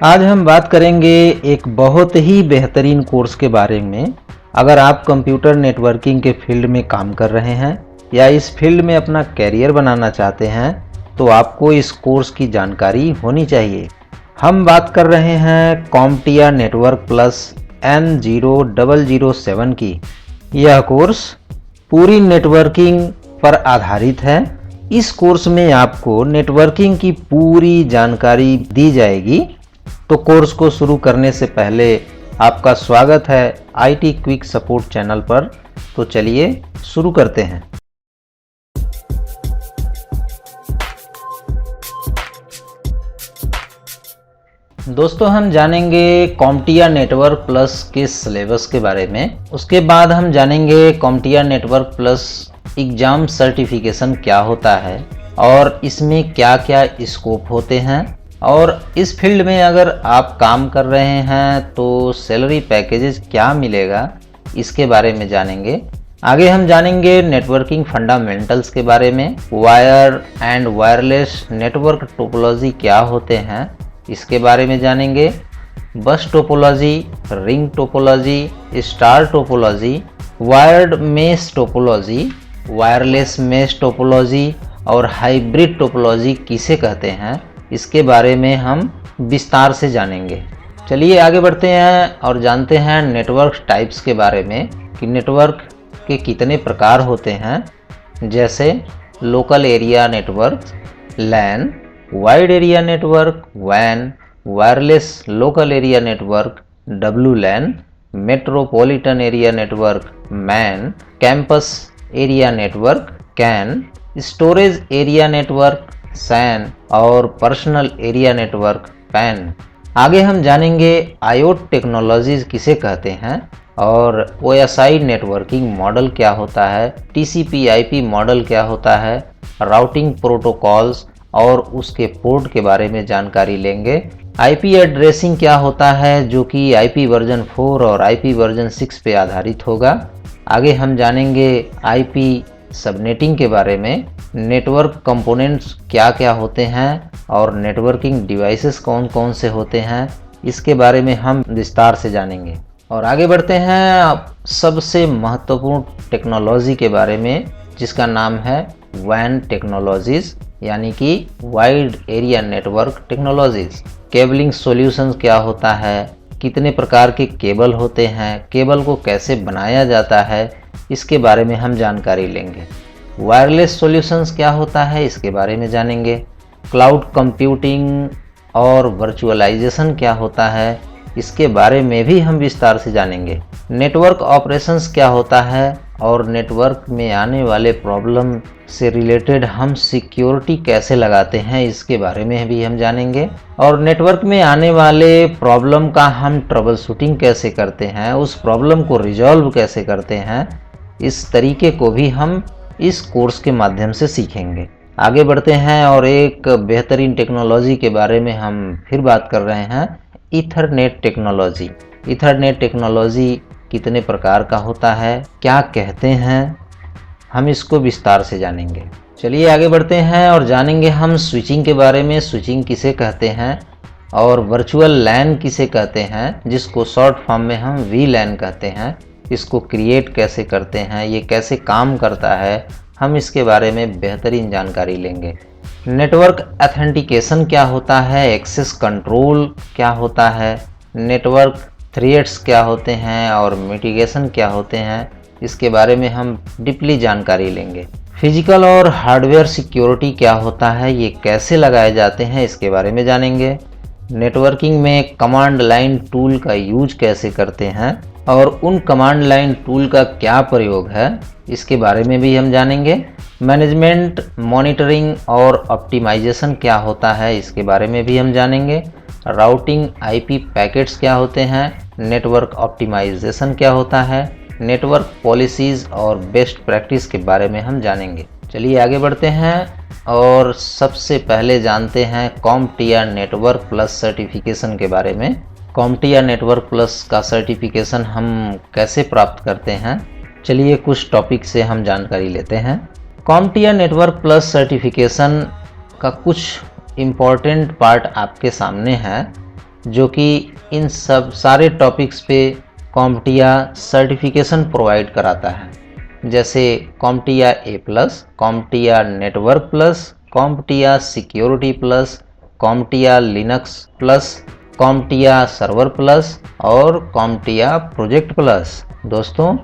आज हम बात करेंगे एक बहुत ही बेहतरीन कोर्स के बारे में। अगर आप कंप्यूटर नेटवर्किंग के फील्ड में काम कर रहे हैं या इस फील्ड में अपना कैरियर बनाना चाहते हैं तो आपको इस कोर्स की जानकारी होनी चाहिए। हम बात कर रहे हैं कॉम्प्टिया नेटवर्क प्लस N0007 की। यह कोर्स पूरी नेटवर्किंग पर आधारित है। इस कोर्स में आपको नेटवर्किंग की पूरी जानकारी दी जाएगी। तो कोर्स को शुरू करने से पहले आपका स्वागत है IT क्विक सपोर्ट चैनल पर। तो चलिए शुरू करते हैं। दोस्तों, हम जानेंगे कॉम्प्टिया नेटवर्क प्लस के सिलेबस के बारे में। उसके बाद हम जानेंगे कॉम्प्टिया नेटवर्क प्लस एग्जाम सर्टिफिकेशन क्या होता है और इसमें क्या क्या स्कोप होते हैं, और इस फील्ड में अगर आप काम कर रहे हैं तो सैलरी पैकेजेस क्या मिलेगा, इसके बारे में जानेंगे। आगे हम जानेंगे नेटवर्किंग फंडामेंटल्स के बारे में। Wire and wireless network topology क्या होते हैं, इसके बारे में जानेंगे। बस topology, ring topology, star topology, wired mesh topology, wireless mesh topology और हाइब्रिड टोपोलॉजी किसे कहते हैं, इसके बारे में हम विस्तार से जानेंगे। चलिए आगे बढ़ते हैं और जानते हैं नेटवर्क टाइप्स के बारे में कि नेटवर्क के कितने प्रकार होते हैं, जैसे local area network, LAN, wide area network, वैन, wireless local area network, WLAN, metropolitan area network, MAN, campus area network, CAN, storage area network, SAN और पर्सनल एरिया नेटवर्क, पैन। आगे हम जानेंगे IoT टेक्नोलॉजीज किसे कहते हैं और OSI नेटवर्किंग मॉडल क्या होता है, TCP/IP मॉडल क्या होता है, राउटिंग प्रोटोकॉल्स और उसके पोर्ट के बारे में जानकारी लेंगे। IP एड्रेसिंग क्या होता है, जो कि IP वर्जन 4 और IP वर्जन 6 पे आधारित होगा। आगे हम जानेंगे IP सबनेटिंग के बारे में। नेटवर्क कंपोनेंट्स क्या क्या होते हैं और नेटवर्किंग डिवाइसेस कौन कौन से होते हैं, इसके बारे में हम विस्तार से जानेंगे। और आगे बढ़ते हैं सबसे महत्वपूर्ण टेक्नोलॉजी के बारे में, जिसका नाम है WAN टेक्नोलॉजीज, यानी कि wide area network technologies. Cabling solutions क्या होता है, कितने प्रकार के केबल होते हैं, केबल को कैसे बनाया जाता है, इसके बारे में हम जानकारी लेंगे। वायरलेस सॉल्यूशंस क्या होता है, इसके बारे में जानेंगे। क्लाउड कंप्यूटिंग और वर्चुअलाइजेशन क्या होता है, इसके बारे में भी हम विस्तार से जानेंगे। नेटवर्क ऑपरेशंस क्या होता है और नेटवर्क में आने वाले प्रॉब्लम से रिलेटेड हम सिक्योरिटी कैसे लगाते हैं, इसके बारे में भी हम जानेंगे। और नेटवर्क में आने वाले प्रॉब्लम का हम ट्रबल शूटिंग कैसे करते हैं, उस प्रॉब्लम को रिजॉल्व कैसे करते हैं, इस तरीके को भी हम इस कोर्स के माध्यम से सीखेंगे। आगे बढ़ते हैं और एक बेहतरीन टेक्नोलॉजी के बारे में हम फिर बात कर रहे हैं, ईथरनेट टेक्नोलॉजी। ईथरनेट टेक्नोलॉजी कितने प्रकार का होता है, क्या कहते हैं, हम इसको विस्तार से जानेंगे। चलिए आगे बढ़ते हैं और जानेंगे हम स्विचिंग के बारे में। स्विचिंग किसे कहते हैं और वर्चुअल लैन किसे कहते हैं, जिसको शॉर्ट फॉर्म में हम VLAN कहते हैं। इसको क्रिएट कैसे करते हैं, ये कैसे काम करता है, हम इसके बारे में बेहतरीन जानकारी लेंगे। नेटवर्क ऑथेंटिकेशन क्या होता है, एक्सेस कंट्रोल क्या होता है, नेटवर्क थ्रेड्स क्या होते हैं और मिटिगेशन क्या होते हैं, इसके बारे में हम डीपली जानकारी लेंगे। फिजिकल और हार्डवेयर सिक्योरिटी क्या होता है, ये कैसे लगाए जाते हैं, इसके बारे में जानेंगे। नेटवर्किंग में कमांड लाइन टूल का यूज कैसे करते हैं और उन कमांड लाइन टूल का क्या प्रयोग है, इसके बारे में भी हम जानेंगे। मैनेजमेंट, मॉनिटरिंग और ऑप्टिमाइजेशन क्या होता है, इसके बारे में भी हम जानेंगे। राउटिंग IP पैकेट्स क्या होते हैं, नेटवर्क ऑप्टिमाइजेशन क्या होता है, नेटवर्क पॉलिसीज़ और बेस्ट प्रैक्टिस के बारे में हम जानेंगे। चलिए आगे बढ़ते हैं और सबसे पहले जानते हैं कॉम्प्टिया नेटवर्क प्लस सर्टिफिकेशन के बारे में। कॉम्प्टिया नेटवर्क प्लस का सर्टिफिकेशन हम कैसे प्राप्त करते हैं, चलिए कुछ टॉपिक से हम जानकारी लेते हैं। कॉम्प्टिया नेटवर्क प्लस सर्टिफिकेशन का कुछ इम्पॉर्टेंट पार्ट आपके सामने है। जो कि इन सब सारे टॉपिक्स पे कॉम्पटिया सर्टिफिकेशन प्रोवाइड कराता है, जैसे CompTIA A+, CompTIA network plus, CompTIA security plus, CompTIA Linux plus, CompTIA server plus और कॉम्पटिया प्रोजेक्ट प्लस। दोस्तों,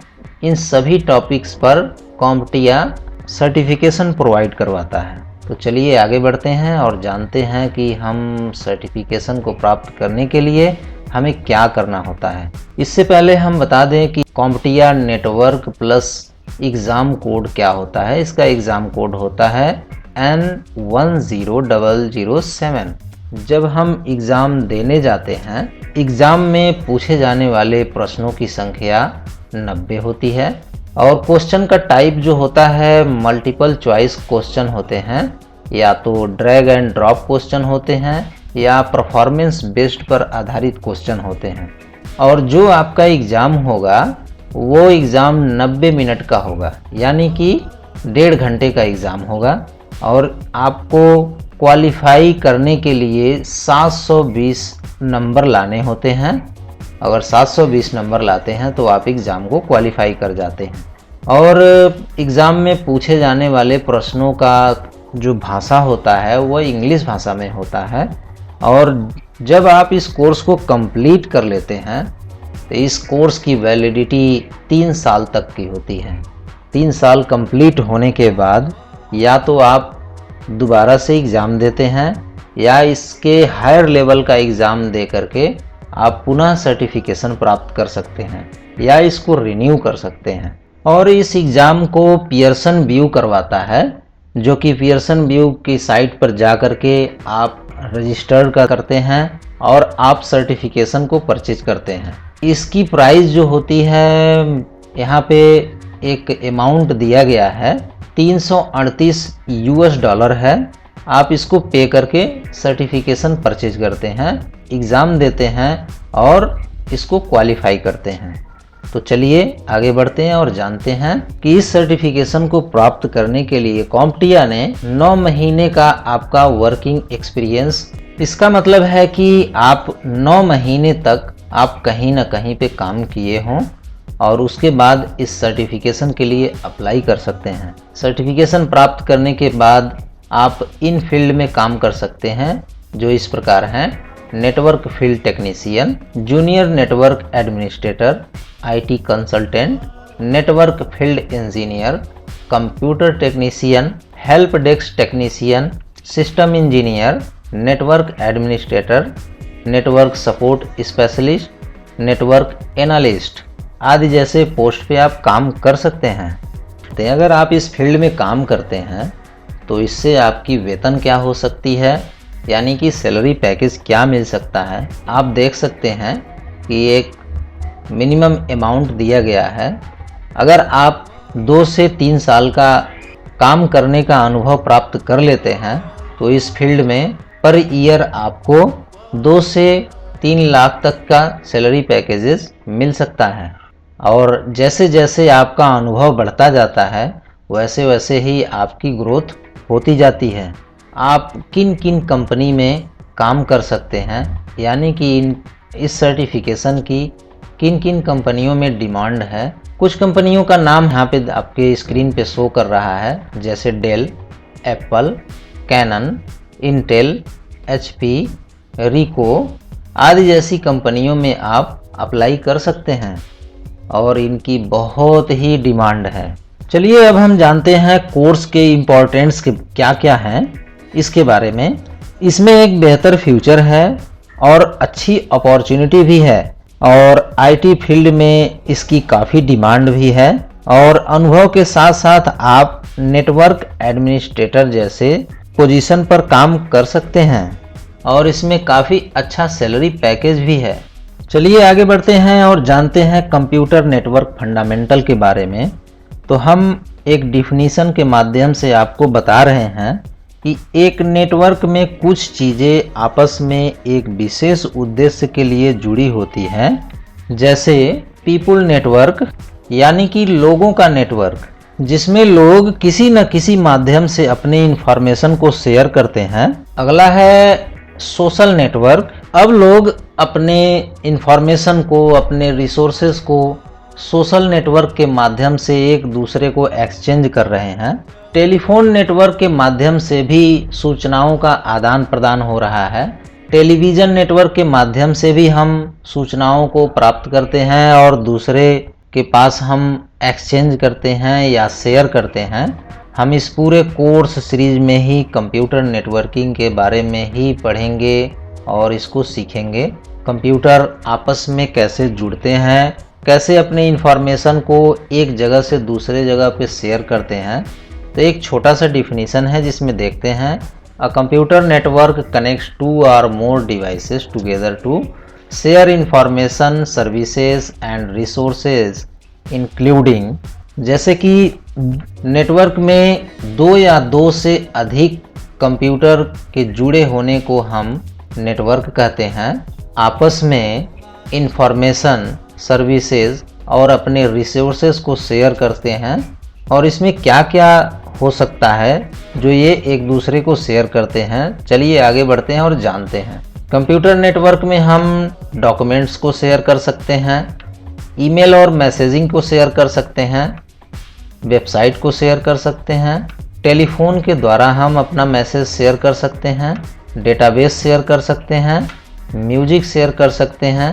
इन सभी टॉपिक्स पर कॉम्पटिया सर्टिफिकेशन प्रोवाइड करवाता है। तो चलिए आगे बढ़ते हैं और जानते हैं कि हम सर्टिफिकेशन को प्राप्त करने के लिए हमें क्या करना होता है। इससे पहले हम बता दें कि CompTIA network plus exam code क्या होता है। इसका एग्ज़ाम कोड होता है N10007। जब हम एग्ज़ाम देने जाते हैं, एग्ज़ाम में पूछे जाने वाले प्रश्नों की संख्या 90 होती है और क्वेश्चन का टाइप जो होता है मल्टीपल चॉइस क्वेश्चन होते हैं, या तो ड्रैग एंड ड्रॉप क्वेश्चन होते हैं या परफॉर्मेंस बेस्ड पर आधारित क्वेश्चन होते हैं। और जो आपका एग्ज़ाम होगा वो एग्ज़ाम 90 मिनट का होगा, यानी कि 1.5 घंटे का एग्ज़ाम होगा और आपको क्वालिफाई करने के लिए 720 नंबर लाने होते हैं। अगर 720 नंबर लाते हैं तो आप एग्ज़ाम को क्वालिफाई कर जाते हैं। और एग्ज़ाम में पूछे जाने वाले प्रश्नों का जो भाषा होता है वो इंग्लिश भाषा में होता है। और जब आप इस कोर्स को कंप्लीट कर लेते हैं तो इस कोर्स की वैलिडिटी 3 साल तक की होती है। 3 साल कंप्लीट होने के बाद या तो आप दोबारा से एग्ज़ाम देते हैं या इसके हायर लेवल का एग्ज़ाम दे करके आप पुनः सर्टिफिकेशन प्राप्त कर सकते हैं या इसको रिन्यू कर सकते हैं। और इस एग्ज़ाम को पियर्सन व्यू करवाता है, जो कि पियर्सन व्यू की साइट पर जा कर के आप रजिस्टर करते हैं और आप सर्टिफिकेशन को परचेज करते हैं। इसकी प्राइस जो होती है, यहाँ पे एक अमाउंट दिया गया है, $338 है। आप इसको पे करके सर्टिफिकेशन परचेज करते हैं, एग्ज़ाम देते हैं और इसको क्वालिफाई करते हैं। तो चलिए आगे बढ़ते हैं और जानते हैं कि इस सर्टिफिकेशन को प्राप्त करने के लिए कॉम्पटिया ने 9 महीने का आपका वर्किंग एक्सपीरियंस, इसका मतलब है कि आप 9 महीने तक आप कहीं ना कहीं पे काम किए हों और उसके बाद इस सर्टिफिकेशन के लिए अप्लाई कर सकते हैं। सर्टिफिकेशन प्राप्त करने के बाद आप इन फील्ड में काम कर सकते हैं, जो इस प्रकार हैं: network field technician, junior network administrator, IT consultant, network field engineer, computer technician, help desk technician, system engineer, network administrator, network support specialist, network analyst आदि जैसे पोस्ट पे आप काम कर सकते हैं। तो अगर आप इस फील्ड में काम करते हैं तो इससे आपकी वेतन क्या हो सकती है, यानी कि सैलरी पैकेज क्या मिल सकता है। आप देख सकते हैं कि एक मिनिमम अमाउंट दिया गया है। अगर आप 2 से 3 साल का काम करने का अनुभव प्राप्त कर लेते हैं तो इस फील्ड में पर ईयर आपको 2 से 3 लाख तक का सैलरी पैकेजेस मिल सकता है। और जैसे जैसे आपका अनुभव बढ़ता जाता है वैसे वैसे ही आपकी ग्रोथ होती जाती है। आप किन किन कंपनी में काम कर सकते हैं, यानी कि इस सर्टिफिकेशन की किन किन कंपनियों में डिमांड है। कुछ कंपनियों का नाम यहाँ पे आपके स्क्रीन पे शो कर रहा है, जैसे Dell, Apple, Canon, Intel, HP, Ricoh आदि जैसी कंपनियों में आप अप्लाई कर सकते हैं और इनकी बहुत ही डिमांड है। चलिए अब हम जानते हैं कोर्स के इम्पोर्टेंट्स के क्या क्या हैं इसके बारे में। इसमें एक बेहतर फ्यूचर है और अच्छी अपॉर्चुनिटी भी है और IT फील्ड में इसकी काफ़ी डिमांड भी है और अनुभव के साथ साथ आप नेटवर्क एडमिनिस्ट्रेटर जैसे पोजीशन पर काम कर सकते हैं और इसमें काफ़ी अच्छा सैलरी पैकेज भी है। चलिए आगे बढ़ते हैं और जानते हैं कंप्यूटर नेटवर्क फंडामेंटल के बारे में। तो हम एक डिफिनीशन के माध्यम से आपको बता रहे हैं कि एक नेटवर्क में कुछ चीज़ें आपस में एक विशेष उद्देश्य के लिए जुड़ी होती हैं, जैसे पीपुल नेटवर्क यानी कि लोगों का नेटवर्क, जिसमें लोग किसी न किसी माध्यम से अपनी इंफॉर्मेशन को शेयर करते हैं। अगला है सोशल नेटवर्क। अब लोग अपने इंफॉर्मेशन को, अपने रिसोर्सेज को सोशल नेटवर्क के माध्यम से एक दूसरे को एक्सचेंज कर रहे हैं। टेलीफोन नेटवर्क के माध्यम से भी सूचनाओं का आदान प्रदान हो रहा है। टेलीविज़न नेटवर्क के माध्यम से भी हम सूचनाओं को प्राप्त करते हैं और दूसरे के पास हम एक्सचेंज करते हैं या शेयर करते हैं। हम इस पूरे कोर्स सीरीज में ही कंप्यूटर नेटवर्किंग के बारे में ही पढ़ेंगे और इसको सीखेंगे। कंप्यूटर आपस में कैसे जुड़ते हैं, कैसे अपने इंफॉर्मेशन को एक जगह से दूसरे जगह पे शेयर करते हैं। तो एक छोटा सा डिफिनीशन है जिसमें देखते हैं, a computer network connects two और more devices together to share information, services and resources including. जैसे कि नेटवर्क में दो या दो से अधिक कंप्यूटर के जुड़े होने को हम नेटवर्क कहते हैं। आपस में इंफॉर्मेशन, सर्विसेज और अपने रिसोर्सेज को शेयर करते हैं। और इसमें क्या क्या हो सकता है जो ये एक दूसरे को शेयर करते हैं, चलिए आगे बढ़ते हैं और जानते हैं। कंप्यूटर नेटवर्क में हम डॉक्यूमेंट्स को शेयर कर सकते हैं, ईमेल और मैसेजिंग को शेयर कर सकते हैं, वेबसाइट को शेयर कर सकते हैं, टेलीफोन के द्वारा हम अपना मैसेज शेयर कर सकते हैं, डेटाबेस शेयर कर सकते हैं, म्यूजिक शेयर कर सकते हैं,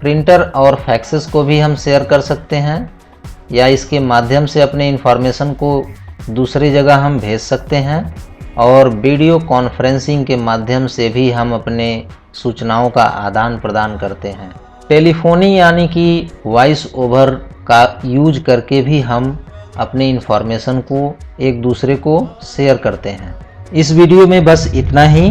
प्रिंटर और फैक्सेस को भी हम शेयर कर सकते हैं या इसके माध्यम से अपने इंफॉर्मेशन को दूसरी जगह हम भेज सकते हैं। और वीडियो कॉन्फ्रेंसिंग के माध्यम से भी हम अपने सूचनाओं का आदान प्रदान करते हैं। टेलीफोनी यानी कि वॉइस ओवर का यूज करके भी हम अपने इंफॉर्मेशन को एक दूसरे को शेयर करते हैं। इस वीडियो में बस इतना ही।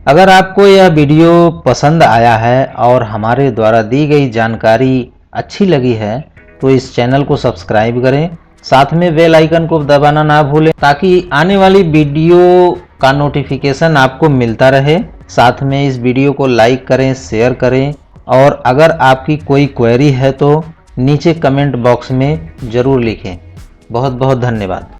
अगर आपको यह वीडियो पसंद आया है और हमारे द्वारा दी गई जानकारी अच्छी लगी है तो इस चैनल को सब्सक्राइब करें, साथ में बेल आइकन को दबाना ना भूलें ताकि आने वाली वीडियो का नोटिफिकेशन आपको मिलता रहे। साथ में इस वीडियो को लाइक करें, शेयर करें और अगर आपकी कोई क्वेरी है तो नीचे कमेंट बॉक्स में ज़रूर लिखें। बहुत बहुत धन्यवाद।